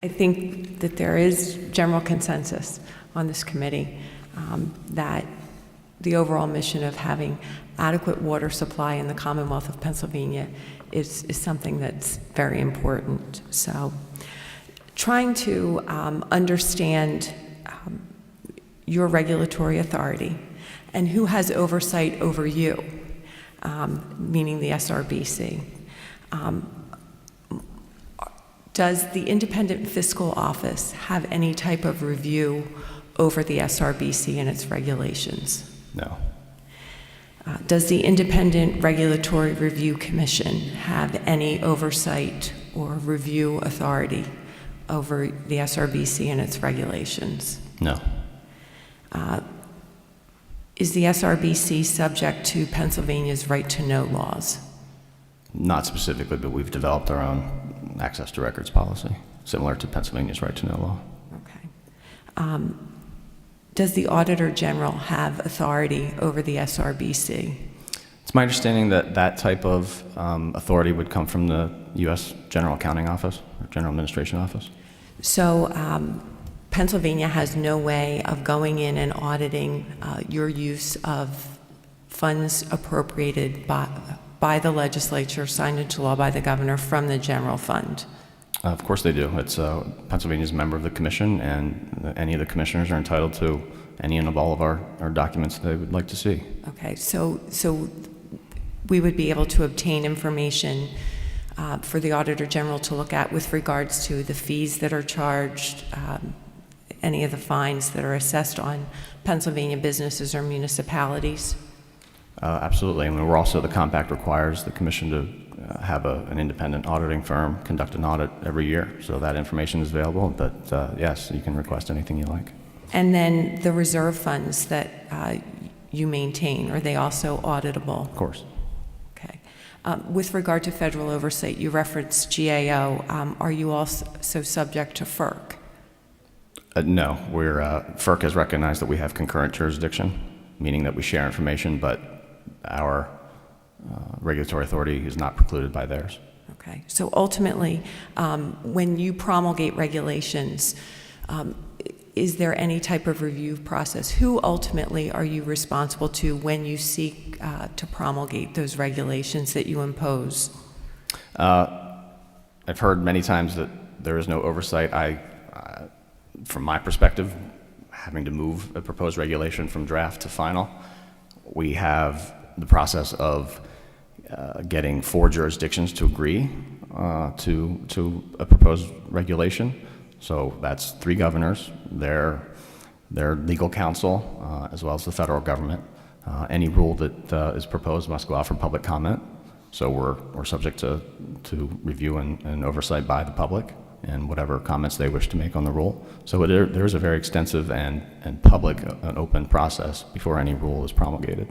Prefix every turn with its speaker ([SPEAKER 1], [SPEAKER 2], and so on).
[SPEAKER 1] I think that there is general consensus on this committee that the overall mission of having adequate water supply in the Commonwealth of Pennsylvania is something that's very important. So trying to understand your regulatory authority and who has oversight over you, meaning the SRBC. Does the Independent Fiscal Office have any type of review over the SRBC and its regulations?
[SPEAKER 2] No.
[SPEAKER 1] Does the Independent Regulatory Review Commission have any oversight or review authority over the SRBC and its regulations?
[SPEAKER 2] No.
[SPEAKER 1] Is the SRBC subject to Pennsylvania's right-to-know laws?
[SPEAKER 2] Not specifically, but we've developed our own access to records policy, similar to Pennsylvania's right-to-know law.
[SPEAKER 1] Okay. Does the Auditor General have authority over the SRBC?
[SPEAKER 2] It's my understanding that that type of authority would come from the U.S. General Accounting Office, or General Administration Office.
[SPEAKER 1] So Pennsylvania has no way of going in and auditing your use of funds appropriated by the legislature, signed into law by the governor from the general fund?
[SPEAKER 2] Of course they do. It's Pennsylvania's a member of the commission, and any of the commissioners are entitled to any and of all of our documents they would like to see.
[SPEAKER 1] Okay, so we would be able to obtain information for the Auditor General to look at with regards to the fees that are charged, any of the fines that are assessed on Pennsylvania businesses or municipalities?
[SPEAKER 2] Absolutely, and we're also, the compact requires the commission to have an independent auditing firm conduct an audit every year, so that information is available, but yes, you can request anything you like.
[SPEAKER 1] And then the reserve funds that you maintain, are they also auditable?
[SPEAKER 2] Of course.
[SPEAKER 1] Okay. With regard to federal oversight, you referenced GAO. Are you also subject to FERC?
[SPEAKER 2] No, FERC has recognized that we have concurrent jurisdiction, meaning that we share information, but our regulatory authority is not precluded by theirs.
[SPEAKER 1] Okay, so ultimately, when you promulgate regulations, is there any type of review process? Who ultimately are you responsible to when you seek to promulgate those regulations that you impose?
[SPEAKER 2] I've heard many times that there is no oversight. From my perspective, having to move a proposed regulation from draft to final, we have the process of getting 4 jurisdictions to agree to a proposed regulation. So that's 3 governors, their legal counsel, as well as the federal government. Any rule that is proposed must go out for public comment. So we're subject to review and oversight by the public and whatever comments they wish to make on the rule. So there is a very extensive and public, an open process before any rule is promulgated.